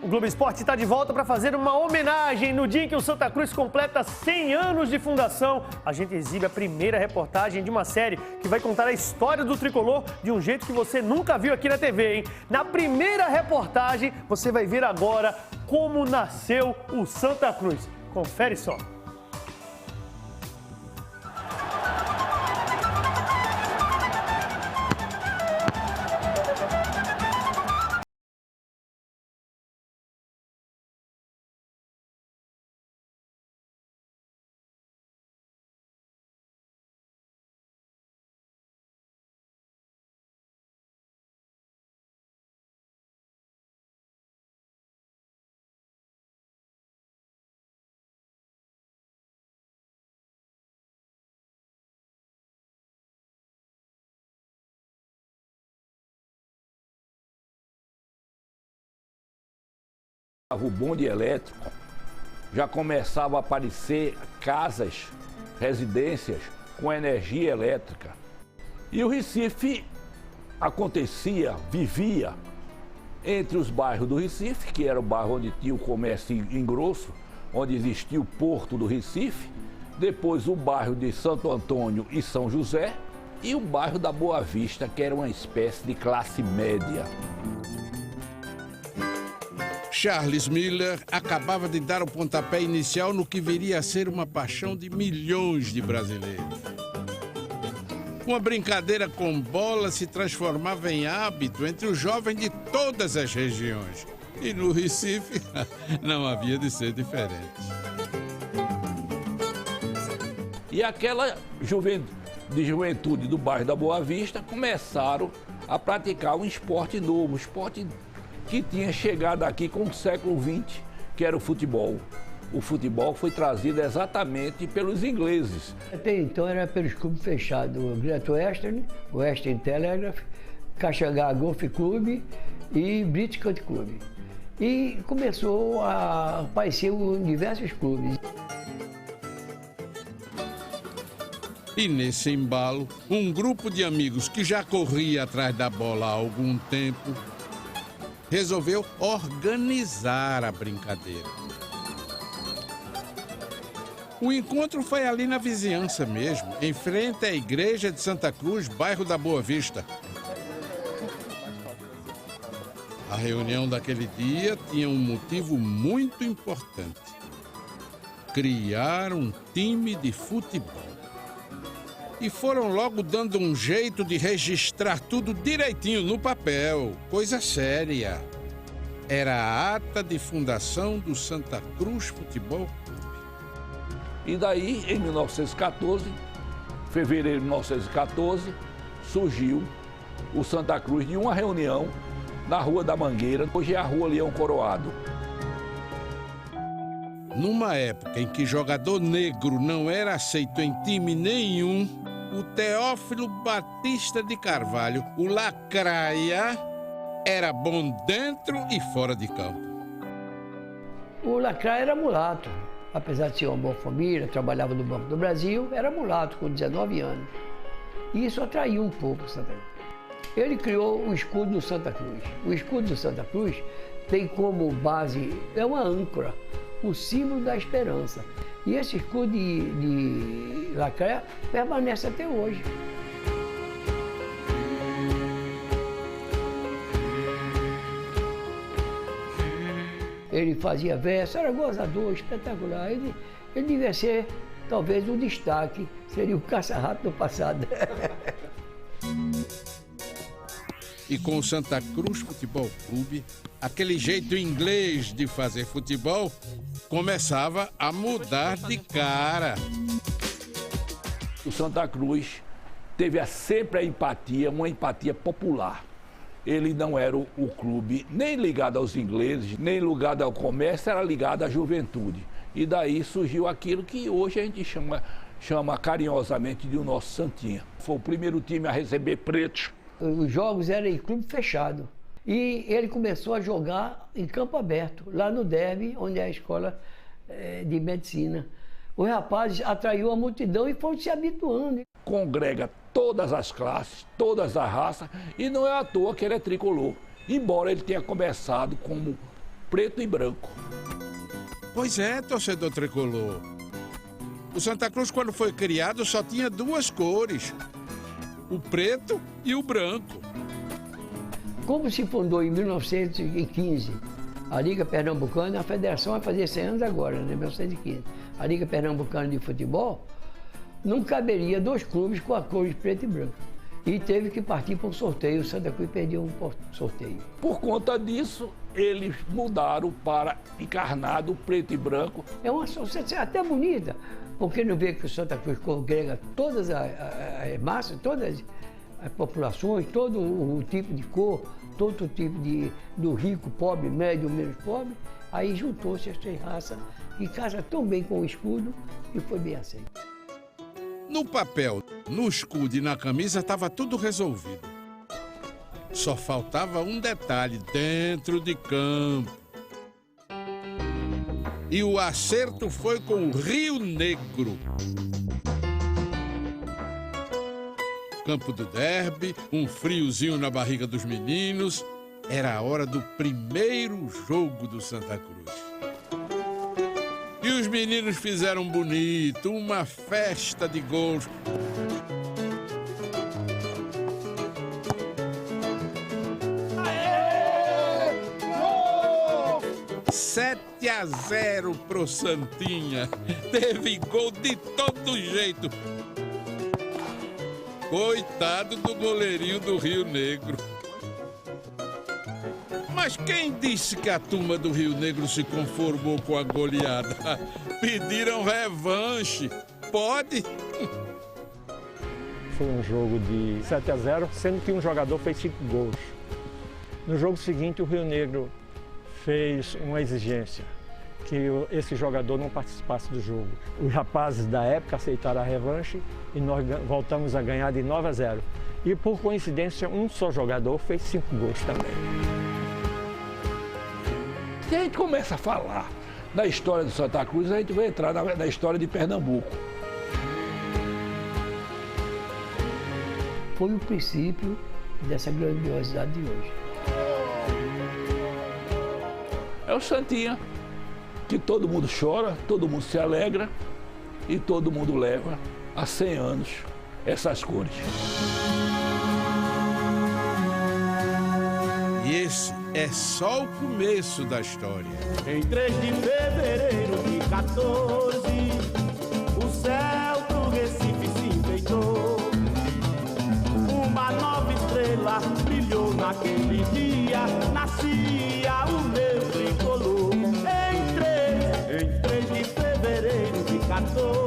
O Globo Esporte está de volta para fazer uma homenagem no dia em que o Santa Cruz completa 100 anos de fundação. A gente exibe a primeira reportagem de uma série que vai contar a história do tricolor de um jeito que você nunca viu aqui na TV, hein? Na primeira reportagem, você vai ver agora como nasceu o Santa Cruz. Confere só. O bonde elétrico, já começava a aparecer casas, residências com energia elétrica. E o Recife vivia entre os bairros do Recife, que era o bairro onde tinha o comércio engrosso, onde existia o Porto do Recife, depois o bairro de Santo Antônio e São José e o bairro da Boa Vista, que era uma espécie de classe média. Charles Miller acabava de dar o pontapé inicial no que viria a ser uma paixão de milhões de brasileiros. Uma brincadeira com bola se transformava em hábito entre os jovens de todas as regiões. E no Recife não havia de ser diferente. E aquela juventude do bairro da Boa Vista começaram a praticar um esporte novo, um esporte que tinha chegado aqui com o século XX, que era o futebol. O futebol foi trazido exatamente pelos ingleses. Até então era pelos clubes fechados, o Great Western, Western Telegraph, Caxangá Golf Club e British Country Club. E começou a aparecer em diversos clubes. E nesse embalo, um grupo de amigos que já corria atrás da bola há algum tempo resolveu organizar a brincadeira. O encontro foi ali na vizinhança mesmo, em frente à igreja de Santa Cruz, bairro da Boa Vista. A reunião daquele dia tinha um motivo muito importante: criar um time de futebol. E foram logo dando um jeito de registrar tudo direitinho no papel, coisa séria. Era a ata de fundação do Santa Cruz Futebol Clube. E daí, em 1914, fevereiro de 1914, surgiu o Santa Cruz de uma reunião na Rua da Mangueira, hoje é a Rua Leão Coroado. Numa época em que jogador negro não era aceito em time nenhum, o Teófilo Batista de Carvalho, o Lacraia, era bom dentro e fora de campo. O Lacraia era mulato, apesar de ser uma boa família, trabalhava no Banco do Brasil, era mulato com 19 anos. E isso atraiu um pouco o Santa Cruz. Ele criou o escudo do Santa Cruz. O escudo do Santa Cruz tem como base, é uma âncora, o símbolo da esperança. E esse escudo de Lacraia permanece até hoje. Ele fazia verso, era gozador, espetacular. Ele devia ser, talvez, um destaque, seria o caça-rato do passado. E com o Santa Cruz Futebol Clube, aquele jeito inglês de fazer futebol começava a mudar de cara. O Santa Cruz teve sempre a empatia, uma empatia popular. Ele não era o clube nem ligado aos ingleses, nem ligado ao comércio, era ligado à juventude. E daí surgiu aquilo que hoje a gente chama carinhosamente de o nosso Santinha. Foi o primeiro time a receber pretos. Os jogos eram em clube fechado. E ele começou a jogar em campo aberto, lá no Derby, onde é a escola de medicina. Os rapazes atraiu a multidão e foram se habituando. Congrega todas as classes, todas as raças, e não é à toa que ele é tricolor. Embora ele tenha começado como preto e branco. Pois é, torcedor tricolor. O Santa Cruz, quando foi criado, só tinha duas cores: o preto e o branco. Como se fundou em 1915 a Liga Pernambucana, a federação vai fazer 100 anos agora, né, 1915. A Liga Pernambucana de Futebol, não caberia dois clubes com a cor de preto e branco. E teve que partir para um sorteio. O Santa Cruz perdeu um sorteio. Por conta disso, eles mudaram para encarnado preto e branco. É uma associação até bonita, porque não vê que o Santa Cruz congrega todas as massas, todas as populações, todo o tipo de cor, todo o tipo do rico, pobre, médio, menos pobre. Aí juntou-se as três raças, que casa tão bem com o escudo, e foi bem aceito. No papel, no escudo e na camisa estava tudo resolvido. Só faltava um detalhe dentro de campo. E o acerto foi com o Rio Negro. Campo do derby, um friozinho na barriga dos meninos. Era a hora do primeiro jogo do Santa Cruz. E os meninos fizeram bonito, uma festa de gols. Aê! Gol! 7-0 pro Santinha. Teve gol de todo jeito. Coitado do goleirinho do Rio Negro. Mas quem disse que a turma do Rio Negro se conformou com a goleada? Pediram revanche. Pode? Foi um jogo de 7-0, sendo que um jogador fez 5 gols. No jogo seguinte, o Rio Negro fez uma exigência, que esse jogador não participasse do jogo. Os rapazes da época aceitaram a revanche e nós voltamos a ganhar de 9-0. E por coincidência, um só jogador fez 5 gols também. Se a gente começa a falar da história do Santa Cruz, a gente vai entrar na história de Pernambuco. Foi o princípio dessa grandiosidade de hoje. É o Santinha, que todo mundo chora, todo mundo se alegra e todo mundo leva há 100 anos essas cores. E esse é só o começo da história. Em 3 de fevereiro de 14, o céu do Recife se enfeitou. Uma nova estrela brilhou naquele dia, nascia o meu tricolor. Em 3 de fevereiro de 14.